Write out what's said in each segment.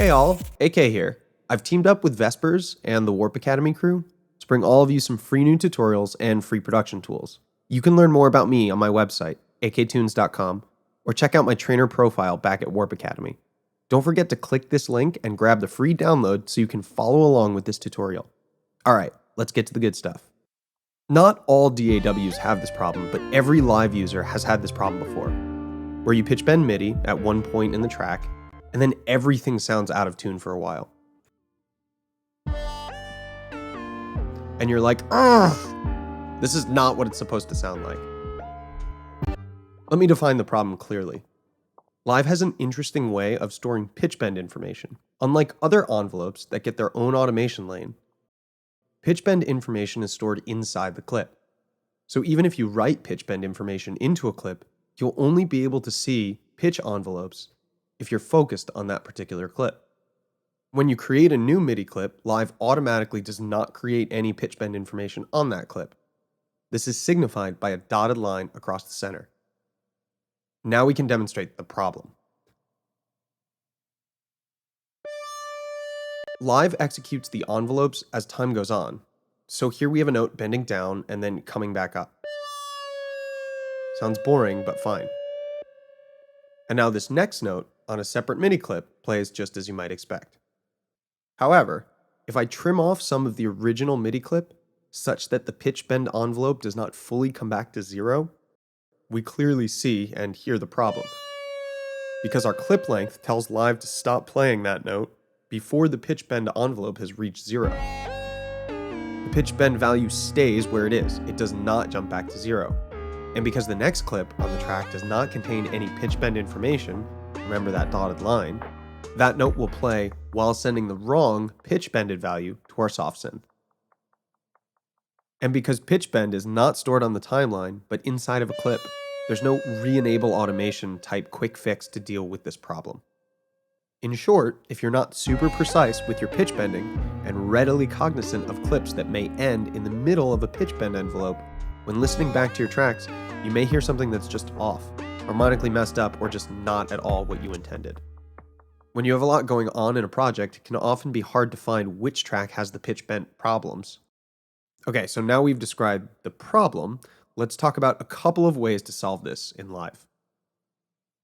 Hey all, AK here. I've teamed up with Vespers and the Warp Academy crew to bring all of you some free new tutorials and free production tools. You can learn more about me on my website, aktunes.com, or check out my trainer profile back at Warp Academy. Don't forget to click this link and grab the free download so you can follow along with this tutorial. Alright, let's get to the good stuff. Not all DAWs have this problem, but every live user has had this problem before, where you pitch bend MIDI at one point in the track, and then everything sounds out of tune for a while. And you're like, ugh, this is not what it's supposed to sound like. Let me define the problem clearly. Live has an interesting way of storing pitch bend information. Unlike other envelopes that get their own automation lane, pitch bend information is stored inside the clip. So even if you write pitch bend information into a clip, you'll only be able to see pitch envelopes if you're focused on that particular clip. When you create a new MIDI clip, Live automatically does not create any pitch bend information on that clip. This is signified by a dotted line across the center. Now we can demonstrate the problem. Live executes the envelopes as time goes on. So here we have a note bending down and then coming back up. Sounds boring, but fine. And now this next note on a separate MIDI clip plays just as you might expect. However, if I trim off some of the original MIDI clip such that the pitch bend envelope does not fully come back to zero, we clearly see and hear the problem. Because our clip length tells Live to stop playing that note before the pitch bend envelope has reached zero. The pitch bend value stays where it is. It does not jump back to zero. And because the next clip on the track does not contain any pitch bend information, remember that dotted line, that note will play while sending the wrong pitch bended value to our soft synth. And because pitch bend is not stored on the timeline, but inside of a clip, there's no re-enable automation type quick fix to deal with this problem. In short, if you're not super precise with your pitch bending and readily cognizant of clips that may end in the middle of a pitch bend envelope, when listening back to your tracks, you may hear something that's just off, harmonically messed up, or just not at all what you intended. When you have a lot going on in a project, it can often be hard to find which track has the pitch bend problems. Okay, so now we've described the problem, let's talk about a couple of ways to solve this in Live.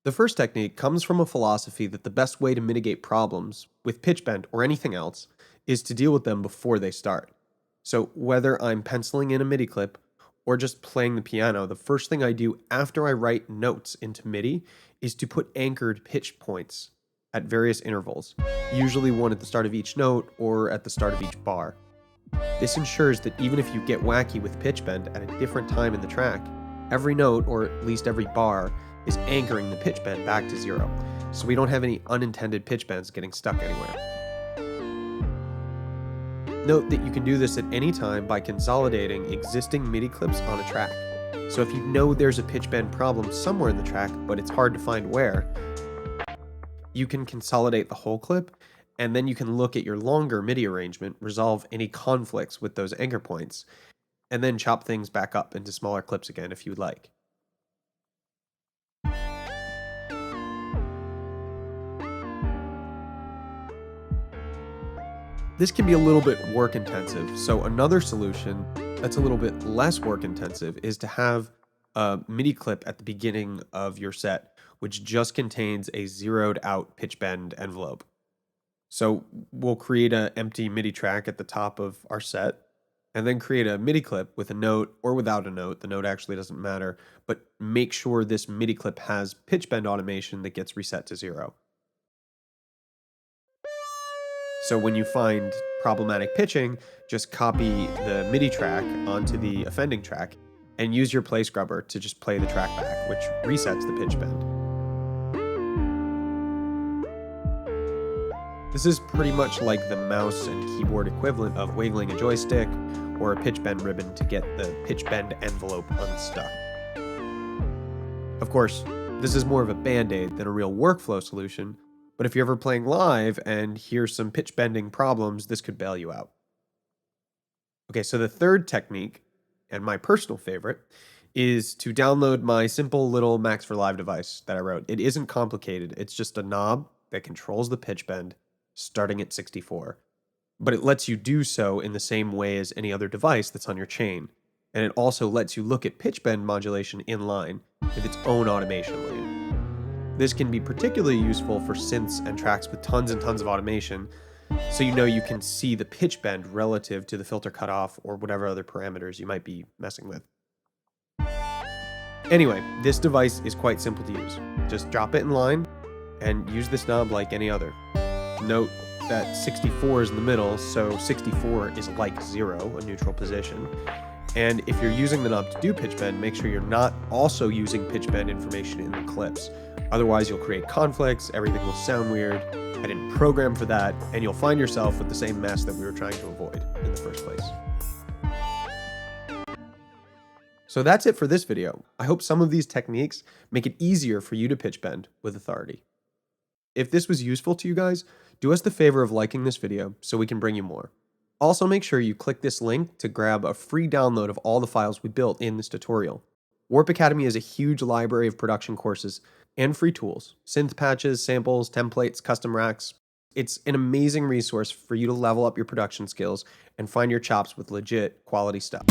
The first technique comes from a philosophy that the best way to mitigate problems with pitch bend or anything else is to deal with them before they start. So whether I'm penciling in a MIDI clip or just playing the piano, the first thing I do after I write notes into MIDI is to put anchored pitch points at various intervals, usually one at the start of each note or at the start of each bar. This ensures that even if you get wacky with pitch bend at a different time in the track, every note, or at least every bar, is anchoring the pitch bend back to zero, so we don't have any unintended pitch bends getting stuck anywhere. Note that you can do this at any time by consolidating existing MIDI clips on a track. So if you know there's a pitch bend problem somewhere in the track, but it's hard to find where, you can consolidate the whole clip, and then you can look at your longer MIDI arrangement, resolve any conflicts with those anchor points, and then chop things back up into smaller clips again if you would like. This can be a little bit work intensive, so another solution that's a little bit less work intensive is to have a MIDI clip at the beginning of your set, which just contains a zeroed out pitch bend envelope. So we'll create an empty MIDI track at the top of our set, and then create a MIDI clip with a note or without a note. The note actually doesn't matter, but make sure this MIDI clip has pitch bend automation that gets reset to zero. So when you find problematic pitching, just copy the MIDI track onto the offending track and use your play scrubber to just play the track back, which resets the pitch bend. This is pretty much like the mouse and keyboard equivalent of wiggling a joystick or a pitch bend ribbon to get the pitch bend envelope unstuck. Of course, this is more of a band-aid than a real workflow solution, but if you're ever playing live and hear some pitch bending problems, this could bail you out. Okay, so the third technique, and my personal favorite, is to download my simple little Max for Live device that I wrote. It isn't complicated. It's just a knob that controls the pitch bend starting at 64. But it lets you do so in the same way as any other device that's on your chain. And it also lets you look at pitch bend modulation in line with its own automation lane. This can be particularly useful for synths and tracks with tons and tons of automation, so you know you can see the pitch bend relative to the filter cutoff or whatever other parameters you might be messing with. Anyway, this device is quite simple to use. Just drop it in line and use this knob like any other. Note that 64 is in the middle, so 64 is like 0, a neutral position. And if you're using the knob to do pitch bend, make sure you're not also using pitch bend information in the clips. Otherwise, you'll create conflicts, everything will sound weird. I didn't program for that, and you'll find yourself with the same mess that we were trying to avoid in the first place. So that's it for this video. I hope some of these techniques make it easier for you to pitch bend with authority. If this was useful to you guys, do us the favor of liking this video so we can bring you more. Also, make sure you click this link to grab a free download of all the files we built in this tutorial. Warp Academy is a huge library of production courses and free tools, synth patches, samples, templates, custom racks. It's an amazing resource for you to level up your production skills and find your chops with legit quality stuff.